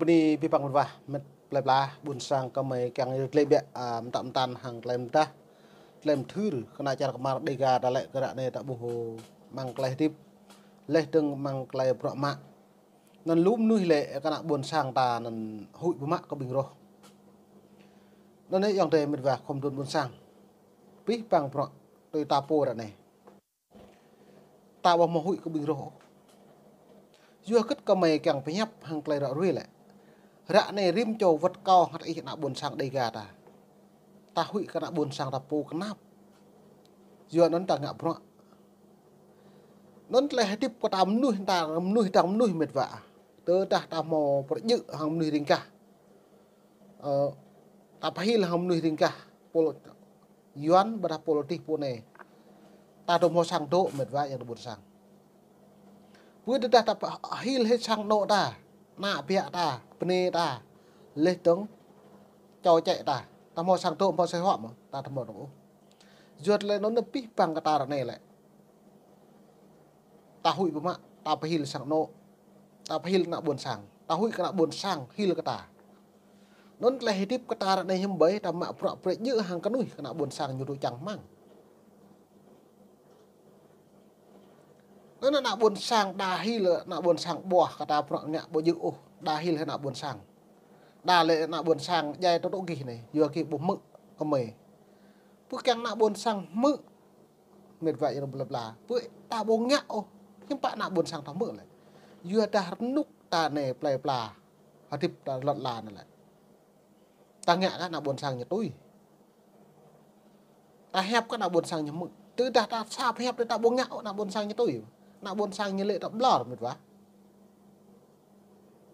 company pipang vah met plebla bun sang kamai kang lebe tam tan hang klem ta klem thur kana cara kamar dega dalek gerak ne tak buho mang kleh tip leh teng mang kleh pro mak nan lum nuih le kana bun sang ta nan hui bu mak ko bing roh nan ne yang te met vah khom dun bun sang pi pang pro tôi ta po ra này ta bao mo hui ko bing roh dua kết kamai kang penyap hang kleh ra rui le rạ này rim châu vật cao hạt ít nạ buồn sang đầy gà ta hủy cái nạ buồn sang ta po cái nắp giờ nó ta ngạ bro nó lại tiếp có tam nuôi mệt vạ tớ ta mò bật dự hàng nuôi rình cả ta phải là hàng nuôi rình cả polo yuan bật politik po này ta đâu mò sang độ mệt vạ yang buồn sang vừa ta phải hết sang độ ta nạ bịa ta pene ta lê tướng cho chạy ta mò sang độ mò xe họ mà ta thầm mò đủ ruột lên nó pi bằng cái ta này lại ta hủy bố mạ ta phải hil sang nộ ta phải hil nạ buồn sang ta hủy cái nạ buồn sang hil cái ta nó lại tiếp cái ta này hiếm bấy ta mạ pro pre như hàng cái núi cái nạ buồn sang như tôi chẳng mang nó nạ buồn sang đa hil nạ buồn sang bò cái ta pro nhạ bò dự ô đa hil hay nạ buồn sang đa lệ nạ buồn sang dây tôi đỗ kỳ này vừa kỳ bố mự có mày bữa càng nạ buồn sang mự mệt vậy rồi là bữa ta bông nhạo nhưng bạn nạ buồn sang thắm mự lại vừa ta nút ta nè plà hả tiếp ta lợn là này lại ta ngạ các nạ buồn sang nhà tôi ta hẹp các nạ buồn sang nhà mự từ ta sạp hẹp để ta bông nhạo nạ buồn sang nhà tôi nạ buồn sang như lệ ta lò mệt quá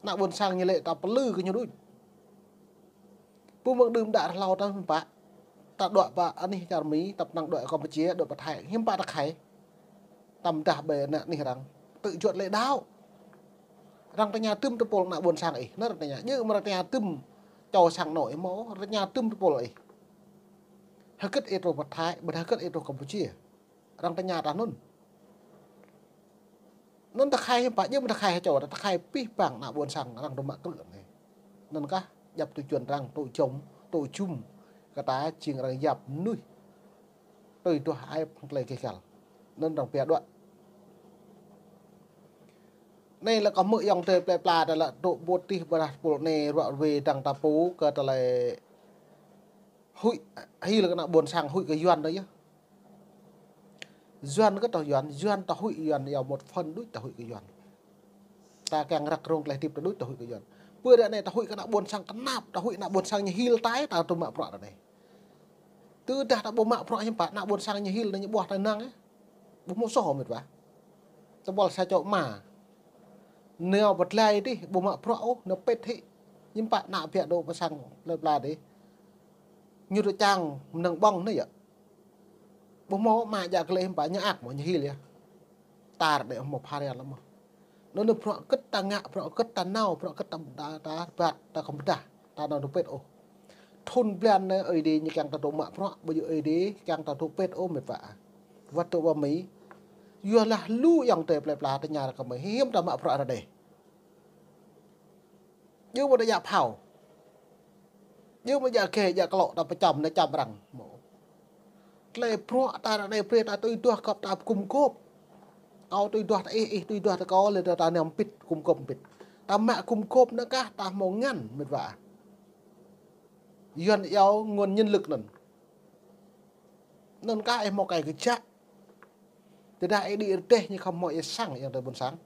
nạ buồn sang như lệ ta lư cái nhau đuôi bữa mực đừng đã lao ta bạn ta đội và anh ấy chào mỹ tập năng đội Campuchia đội bật hải hiếm ba đặc hải tầm trả bề nè này rằng tự chuột lệ đau rằng ta nhà tươm tôi bồ nạ buồn sang ấy nó là nhà nhưng mà nhà tươm cho sang nổi máu nhà tươm tôi bồ ấy hơi cất eto bật hải bật hơi cất eto Campuchia rằng ta nhà ta nôn ta khai hiếm ba nhưng mà ta khai cho ta khai pi bảng nạ buồn sang rằng tôi mạng cự này nên cả dập tôi chuyển rằng tôi chống tôi chung cái ta chỉ là dập nuôi tôi hai lấy cái cả nên đồng bè đoạn này là có mượn dòng tề plà là độ bột ti và bộ này đoạn về đằng ta phố cái ta lại hụi hay là cái nào buồn sang hụi cái doan đấy nhá doan cái tàu doan ta hụi doan vào một phần đuổi ta hụi cái doan ta càng rắc rong lại tiếp ta đuổi ta hụi cái doan bữa đây này ta hụi cái nào buồn sang cái nạp ta hụi nào buồn sang như hil tái ta tôi mạ đoạn này từ ta bộ mạ pro nhưng bạn nào buồn sang như hil là những bọt tài năng ấy bố một số mệt vả ta bỏ sai chỗ mà nếu bật lại đi bộ mạ pro nó pet thị nhưng bạn nào việc đồ và sang là đấy như đội trang nâng bong đấy ạ bố mô mà dạ cái lên bạn nhá ạc mà như hil à ta để một pha lắm mà nó được pro cất ta ngạ pro cất ta nào pro cất ta bạt ta không biết ta nào nó pet ô thôn plan này ở đây như càng ta tổ mạ pro bây giờ ở đây càng ta tổ pet ô mệt vả vật tổ ba mấy vừa là lu yang tệ plà ta nhà là có mấy hiếm ta mạ pro ra đây nhưng mà đã dạp hào nhưng mà giờ kề giờ lộ ta phải chồng nó chồng rằng lệ pro ta ra đây pre ta tôi cọp ta cùng cốp ao tôi ta có lên ta nằm pít cùng cộp pít ta mạ cùng cốp nữa cả ta màu ngăn mệt vả duyên yêu nguồn nhân lực nên các em một cái chắc từ đại đi tê nhưng không mọi sángอย่างbuồn sáng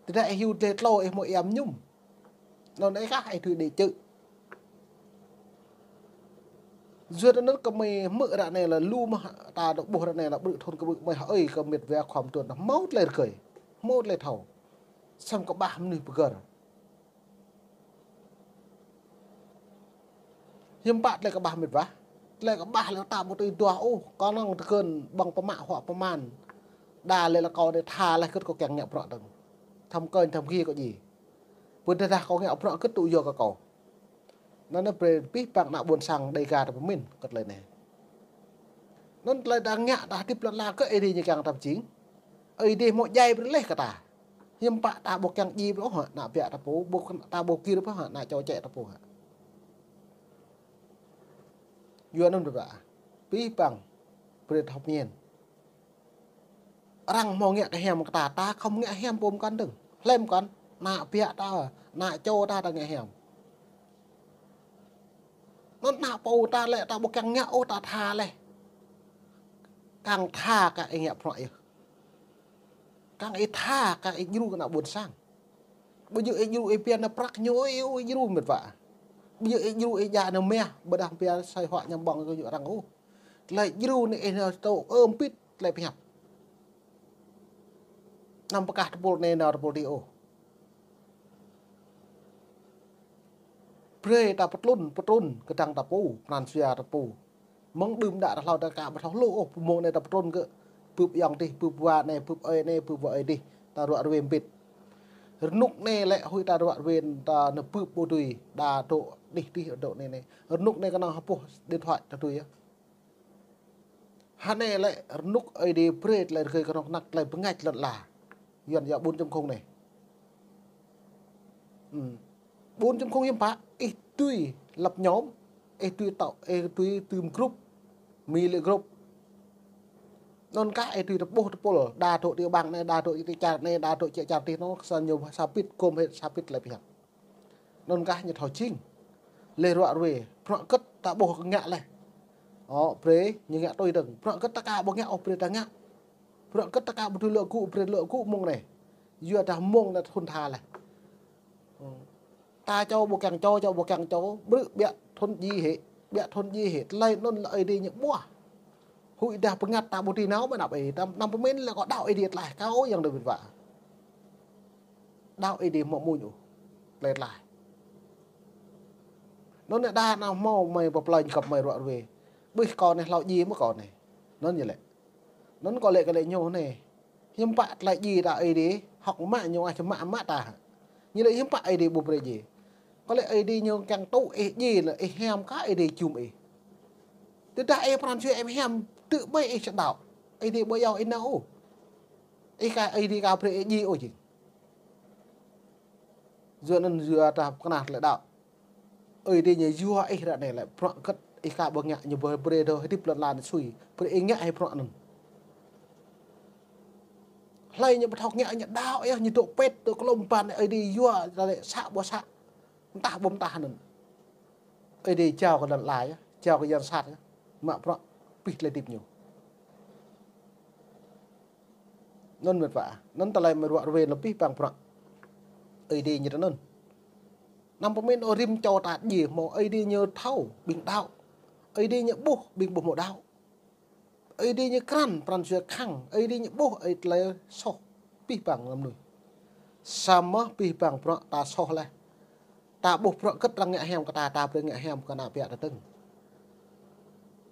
từ đại hưu tê lâu em mọi em nhung nó đấy các ai thử để chữ duyên nó có mày mượn đạn này là lu mà ta được bộ đạn này là bự thôn cái bự mày ơi có miệt về khoảng tuần là máu lên cười máu lên thầu xong có 30 bờ nhưng bạn lại có 30 vá lại có 3 là tạo một cái tua ô có năng cơn bằngประมาณ họ ประมาณ đà lại là có để thà lại có kẹng nhẹ bọt đừng thầm cơn thầm kia có gì vừa ra có nhẹ bọt cứ tụ vô cả cầu nó pi bằng nạ buồn sang đầy gà của mình cất lời này nó lại đang nhẹ đã tiếp là cái đi như càng thậm chí ấy đi một giây vẫn lấy cả ta hiếm bạ ta bộ càng gì đó hả nạ vẹt ta bố bộ ta bộ kia đó hả nạ cho chạy ta bố hả duyên nó được ạ bí bằng bệt học nhiên răng mò nghe cái hẻm ta không nghe hẻm bom con đừng lên con nạ vẹt ta nạ cho ta nghe hẻm nó nạ bầu ta lại ta bộ càng nghe ô ta tha lại càng tha cả anh em loại càng ấy tha càng ấy du cái nào buồn sang bây giờ ấy du ấy pian nó prak nhối ấy du mệt vạ bây giờ ấy du ấy già nó mè bữa đang pian sai họa nhầm bong cái răng ô lại du này nó tổ pít lại phải học nằm bạc hạt bột này nào bột đi ô pre ta bột lun cái thằng ta pu Francia ta pu mong đùm đã lao ta cả bột tháo lỗ mong này ta bột lun cái pup yang đi pup wa này pup ơi này pup vợ đi ta rọa về bịt nục này lại hồi ta rọa về ta nợ pup bồ đùi đà độ đi ở độ này nục này cái nào hấp điện thoại ta đùi á hắn này lại nục ấy đi pre lại khơi cái nó nặng lại bưng ngạch lợn là dần dạo 4.0 này 4.0 hiếm phá tuy lập nhóm tuy tạo tuy tìm group mi lệ group non cái tuy tập bố tập bố đa thổ tiêu bằng này đa thổ tiêu chặt này đa thổ chạy chặt thì nó sang nhiều sapit com hết sapit lại biệt non cái như thảo chính lê rọa về phọ cất ta bố ngạ này đó pre như ngạ tôi đừng phọ cất ta cả bố ngạ pre ta ngạ phọ cất ta cả bố lựa cụ mông này vừa ta mông là thôn thà này ta cho bộ càng cho bộ càng cho bự bịa thôn gì hết lấy nó lợi đi những bùa hụi đạp ngặt ta bộ thì nào mà đạp ấy năm mươi là có đạo ấy điệt lại cao yang được vả đạo ấy đi mọi mùi nhủ lẹt lại nó lại đa nào mau mày bọc lời cặp mày rọa về bây còn này lão gì mới còn này nó như vậy nó có lệ cái lệ nhau này hiếm bạn lại gì đạo ấy đi học mạng nhau ai cho mạng mát ta như vậy hiếm bạn ấy đi bục gì có lẽ ấy đi nhưng càng tốt ấy gì là ấy hem cá ấy đi chùm ấy từ đại em làm chuyện em hem tự bay ấy sẽ đảo ấy đi bây giờ ấy nấu ấy cái ấy đi cà phê gì ôi chị dựa nên dựa ta cái nào lại đảo ấy đi như dưa ấy là này lại prọn cất ấy cả bậc nhẹ như bờ bờ đâu hay tiếp lần là suy bờ ấy nhẹ hay prọn nè lấy như bật học nhẹ như đau ấy như độ pet độ lông pan ấy đi dưa ra để xạ bò xạ ta bom ta nè ấy đi chào cái lần lại chào cái dân sạt mà prọn pít lại tiếp nhiều nên mệt vả nên ta lại mà rọa về là pít bằng prọn ấy đi như thế nên năm mươi ở rim cho ta gì mà ấy đi như thâu bình đau ấy đi như bố bình bố một đau ấy đi như cran pran chưa khăng ấy đi như bố ấy lấy so pít bằng làm nuôi sama pít bằng prọn ta so lại ta bố prọn cất răng ngẹ hèm cả ta bên ngẹ hèm cả nạ bẹt là từng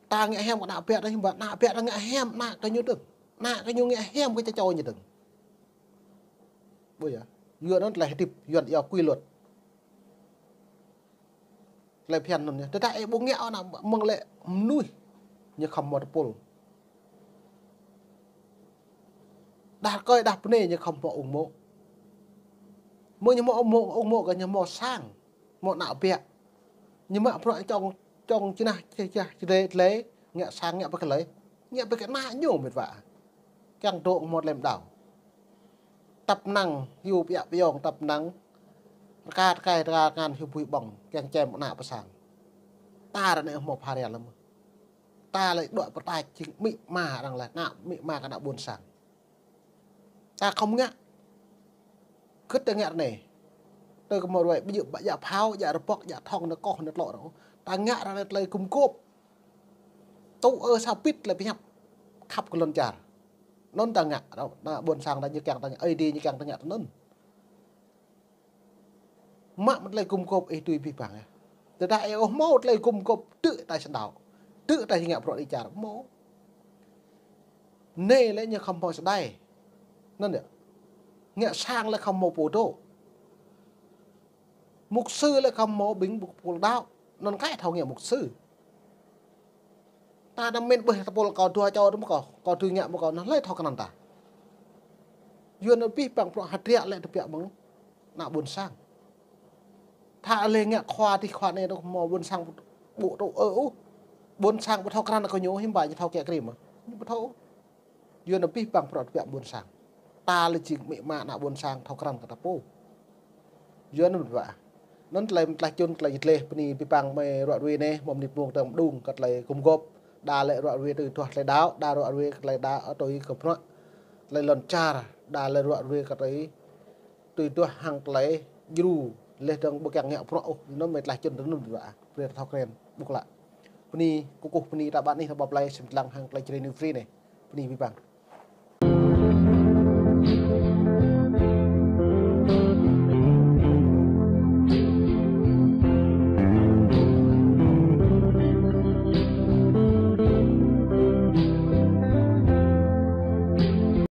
ta ngẹ hèm cả nạ bẹt đấy mà nạ bẹt là ngẹ hèm nạ cái như từng nạ cái như ngẹ hèm cái cho như từng bây giờ vừa nó lại tiếp duyên yêu quy luật lại phiền rồi nhá thế tại bố nghẹo nào mừng lệ nuôi như không một pol đạt coi đạt này như không một ủng mộ mới như một ủng mộ cái như một sang một nạo bẹt nhưng mà bọn trong chứ nào chứ lấy nhẹ sang nhẹ cái lấy nhẹ cái nạ nhiều mệt vả càng độ một lem đảo tập năng hiu bẹt biong tập năng ca cài ra ngàn hiu bụi bỏng càng chèm một nạ sang ta là này một hà đèn lắm ta lại đội một tài chính mị mà rằng là nạ mị mà cái nạ buồn sảng ta không ngã cứt ta ngã này tôi có một vậy ví dụ dạ phao dạ bọc dạ thong nó con nó lọ đó ta ngã ra lấy cùng cốp tụ sao pít lại bị nhập khắp cái lần chả nó ta ngã đâu ta buồn sảng ta như càng ta ngã đi như càng ta ngã nó mạng lấy cùng cốp ấy tùy bị bằng từ đại ở mô lấy cùng cốp tự tại sân đảo tự tại ngã rồi đi chả mô nê lấy như không bao giờ đây nên được ngã sang là không một bộ đồ mục sư lại không mô bính bộ đạo nên cái thầu nghĩa mục sư ta đâm men bởi tập bộ còn thua cho đúng không còn thua nhẹ mà còn nó lấy thao cái ta yuan ở pi bằng pro hạt rẻ lại được bằng nạ buồn sang thà lên nghe khoa thì khoa này đâu mò buồn sang bộ đâu buồn sang bộ thao can là có nhớ hiểm bài như thao kẹt kìm mà nhưng bộ thao yuan ở pi bằng pro được buồn sang ta là chỉ mẹ mạ nạ buồn sang thao can cả tapo yuan nó vậy nó lại chôn lại dịch lệ bên pi bằng mày rọi ruồi này mồm nịt buông tầm đùng cắt lại cùng gộp đa lại rọi ruồi từ thoát lại đáo đa rọi ruồi lại đá ở tôi cặp nó lại lần cha đa lại rọi ruồi cắt lại từ tôi hàng lại du lên trong bậc nhẹ pro nó mệt lại chân nó vậy về thao kren buộc lại bên này cô bên này đã bạn này thao bọc lại xem lăng hàng lại chơi new free này bên này pi bằng